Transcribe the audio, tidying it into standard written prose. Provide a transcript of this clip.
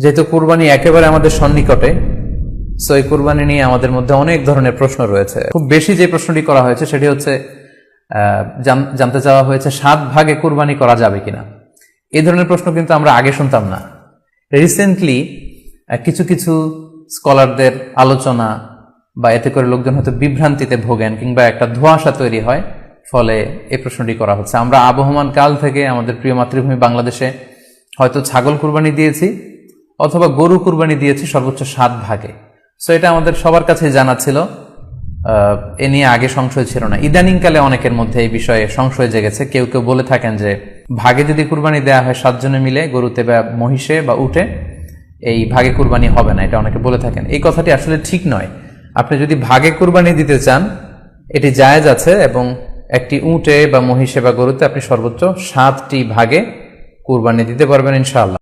যেহেতু কুরবানি একেবারে আমাদের সন্নিকটে, সো এই কুরবানি নিয়ে আমাদের মধ্যে অনেক ধরনের প্রশ্ন রয়েছে। খুব বেশি যে প্রশ্নটি করা হয়েছে সেটি হচ্ছে জানতে চাওয়া হয়েছে 7 ভাগে কুরবানি করা যাবে কিনা। এই ধরনের প্রশ্ন কিন্তু আমরা আগে শুনতাম না। রিসেন্টলি কিছু কিছু স্কলারদের আলোচনা বা এতে করে লোকজন হয়তো বিভ্রান্তিতে ভোগেন কিংবা একটা ধোঁয়াশা তৈরি হয়, ফলে এই প্রশ্নটি করা হচ্ছে। আমরা আবহমান কাল থেকে আমাদের প্রিয় মাতৃভূমি বাংলাদেশে হয়তো ছাগল কুরবানি দিয়েছি অথবা গরু কুরবানি দিয়েছি সর্বোচ্চ 7 ভাগে। সো এটা আমাদের সবার কাছে জানা ছিল, এ নিয়ে আগে সংশয় ছিল না। ইদানিংকালে অনেকের মধ্যে এই বিষয়ে সংশয় জেগেছে। কেউ কেউ বলে থাকেন যে ভাগে যদি কুরবানি দেওয়া হয় 7 জনে মিলে, গরুতে বা মহিষে বা উটে, এই ভাগে কুরবানি হবে না, এটা অনেকে বলে থাকেন। এই কথাটি আসলে ঠিক নয়। আপনি যদি ভাগে কুরবানি দিতে চান এটি জায়েজ আছে, এবং একটি উটে বা মহিষে বা গরুতে আপনি সর্বোচ্চ 7টি ভাগে কুরবানি দিতে পারবেন ইনশাআল্লাহ।